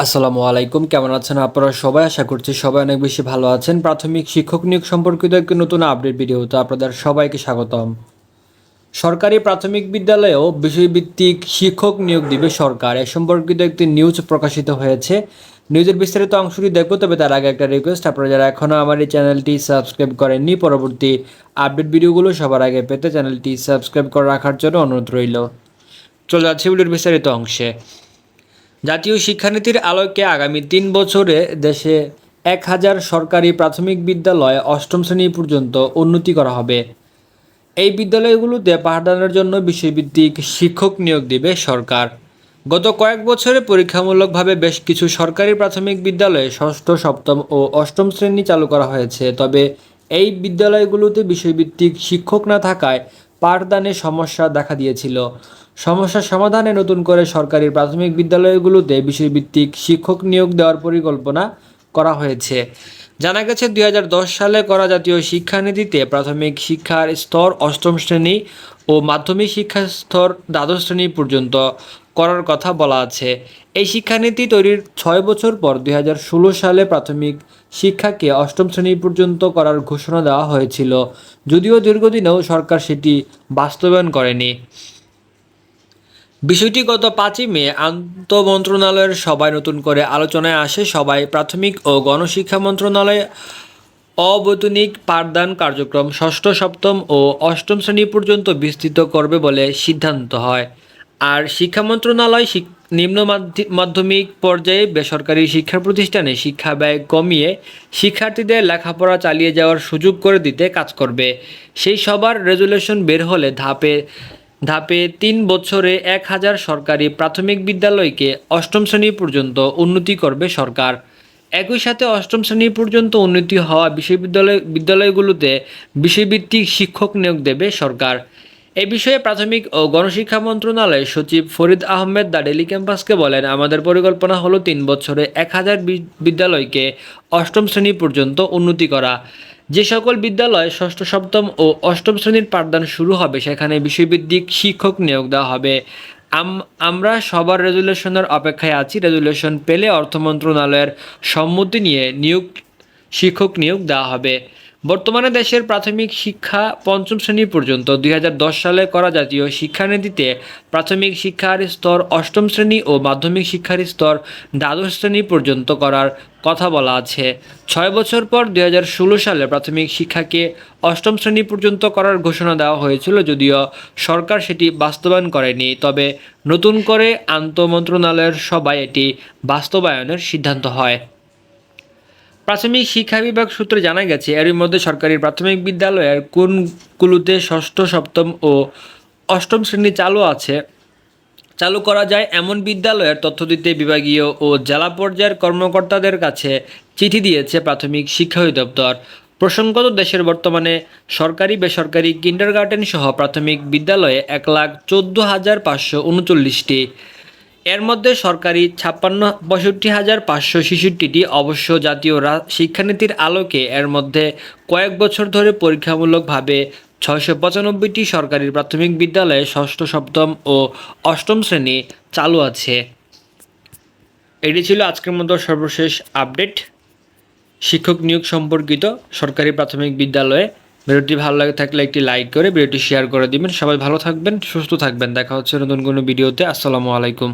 আসসালামু আলাইকুম, কেমন আছেন আপনারা সবাই? আশা করছি সবাই অনেক বেশি ভালো আছেন। প্রাথমিক শিক্ষক নিয়োগ সম্পর্কিত একটি নতুন আপডেট ভিডিওতে আপনাদের সবাইকে স্বাগতম। সরকারি প্রাথমিক বিদ্যালয়েও বিষয়ভিত্তিক শিক্ষক নিয়োগ দিবে সরকার, এ সম্পর্কিত একটি নিউজ প্রকাশিত হয়েছে। নিউজের বিস্তারিত অংশটি দেখবো, তবে তার আগে একটা রিকোয়েস্ট, আপনারা যারা এখনও আমার এই চ্যানেলটি সাবস্ক্রাইব করেননি, পরবর্তী আপডেট ভিডিওগুলো সবার আগে পেতে চ্যানেলটি সাবস্ক্রাইব করে রাখার জন্য অনুরোধ রইল। চলে যাচ্ছে ভিডিওর বিস্তারিত অংশে। জাতীয় শিক্ষানীতির আলোকে আগামী ৩ বছরে দেশে ১,০০০ সরকারি প্রাথমিক বিদ্যালয় অষ্টম শ্রেণী পর্যন্ত উন্নতি করা হবে। এই বিদ্যালয়গুলোতে পাঠদানের জন্য বিষয়ভিত্তিক শিক্ষক নিয়োগ দেবে সরকার। গত কয়েক বছরে পরীক্ষামূলকভাবে বেশ কিছু সরকারি প্রাথমিক বিদ্যালয়ে ষষ্ঠ, সপ্তম ও অষ্টম শ্রেণী চালু করা হয়েছে। তবে এই বিদ্যালয়গুলোতে বিষয়ভিত্তিক শিক্ষক না থাকায় পাঠদানে সমস্যা দেখা দিয়েছিল। সমস্যার সমাধানে নতুন করে সরকারি প্রাথমিক বিদ্যালয়গুলোতে বিষয়ভিত্তিক শিক্ষক নিয়োগ দেওয়ার পরিকল্পনা করা হয়েছে। জানা গেছে ২০১০ সালে করা জাতীয় শিক্ষানীতিতে প্রাথমিক শিক্ষার স্তর অষ্টম শ্রেণী ও মাধ্যমিক শিক্ষার স্তর দ্বাদশ শ্রেণী পর্যন্ত করার কথা বলা আছে। এই শিক্ষানীতি তৈরির ৬ বছর পর ২০১৬ সালে প্রাথমিক শিক্ষাকে অষ্টম শ্রেণী পর্যন্ত করার ঘোষণা দেওয়া হয়েছিল, যদিও দীর্ঘদিনেও সরকার সেটি বাস্তবায়ন করেনি। বিষয়টি গত ৫ই মে আন্তঃমন্ত্রণালয়ের সভায় নতুন করে আলোচনায় আসে। সভায় প্রাথমিক ও গণশিক্ষা মন্ত্রণালয় অবৈতনিক পাঠদান কার্যক্রম ষষ্ঠ, সপ্তম ও অষ্টম শ্রেণী পর্যন্ত বিস্তৃত করবে বলে সিদ্ধান্ত হয়। আর শিক্ষা মন্ত্রণালয় নিম্ন মাধ্যমিক পর্যায়ে বেসরকারি শিক্ষা প্রতিষ্ঠানে শিক্ষা ব্যয় কমিয়ে শিক্ষার্থীদের লেখাপড়া চালিয়ে যাওয়ার সুযোগ করে দিতে কাজ করবে। সেই সবার রেজুলেশন বের হলে ধাপে ধাপে ৩ বছরে ১,০০০ সরকারি প্রাথমিক বিদ্যালয়কে অষ্টম শ্রেণী পর্যন্ত উন্নতি করবে সরকার। একই সাথে অষ্টম শ্রেণী পর্যন্ত উন্নতি হওয়া বিদ্যালয়গুলোতে বিষয়ভিত্তিক শিক্ষক নিয়োগ দেবে সরকার। এ বিষয়ে প্রাথমিক ও গণশিক্ষা মন্ত্রণালয়ের সচিব ফরিদ আহমেদ দ্য ডেইলি ক্যাম্পাসকে বলেন, আমাদের পরিকল্পনা হলো ৩ বছরে ১,০০০ বিদ্যালয়কে অষ্টম শ্রেণী পর্যন্ত উন্নতি করা। যে সকল বিদ্যালয়ে ষষ্ঠ, সপ্তম ও অষ্টম শ্রেণীর পাঠদান শুরু হবে সেখানে বিষয়ভিত্তিক শিক্ষক নিয়োগ দেওয়া হবে। আমরা সবার রেজুলেশনের অপেক্ষায় আছি। রেজুলেশন পেলে অর্থ মন্ত্রণালয়ের সম্মতি নিয়ে শিক্ষক নিয়োগ দেওয়া হবে। বর্তমানে দেশের প্রাথমিক শিক্ষা পঞ্চম শ্রেণী পর্যন্ত ২০১০ সালে করা জাতীয় শিক্ষানীতিতে প্রাথমিক শিক্ষার স্তর অষ্টম শ্রেণী ও মাধ্যমিক শিক্ষার স্তর দ্বাদশ শ্রেণী পর্যন্ত করার কথা বলা আছে। ৬ বছর পর ২০১৬ সালে প্রাথমিক শিক্ষাকে অষ্টম শ্রেণী পর্যন্ত করার ঘোষণা দেওয়া হয়েছিল, যদিও সরকার সেটি বাস্তবায়ন করেনি। তবে নতুন করে আন্তঃমন্ত্রণালয়ের সভায় এটি বাস্তবায়নের সিদ্ধান্ত হয়। প্রাথমিক শিক্ষা বিভাগ সূত্রে জানা গেছে, এরই মধ্যে সরকারি প্রাথমিক বিদ্যালয়ের কোনগুলোতে ষষ্ঠ, সপ্তম ও অষ্টম শ্রেণী চালু করা যায় এমন বিদ্যালয়ের তথ্য দিতে বিভাগীয় ও জেলা পর্যায়ের কর্মকর্তাদের কাছে চিঠি দিয়েছে প্রাথমিক শিক্ষা অধিদপ্তর। প্রসঙ্গত, দেশের বর্তমানে সরকারি বেসরকারি কিন্ডারগার্টেন সহ প্রাথমিক বিদ্যালয়ে ১,৬৪,৫৩৯টি। এর মধ্যে সরকারি ৬৫,৫৬৬টি। অবশ্য জাতীয় শিক্ষানীতির আলোকে এর মধ্যে কয়েক বছর ধরে পরীক্ষামূলকভাবে ৬৯৫টি সরকারি প্রাথমিক বিদ্যালয়ে ষষ্ঠ, সপ্তম ও অষ্টম শ্রেণী চালু আছে। এটি ছিল আজকের মতো সর্বশেষ আপডেট শিক্ষক নিয়োগ সম্পর্কিত সরকারি প্রাথমিক বিদ্যালয়ে। ভিডিওটি ভালো লাগে থাকলে একটি লাইক করে ভিডিওটি শেয়ার করে দিবেন। সবাই ভালো থাকবেন, সুস্থ থাকবেন। দেখা হচ্ছে নতুন কোনো ভিডিওতে। আসসালামু আলাইকুম।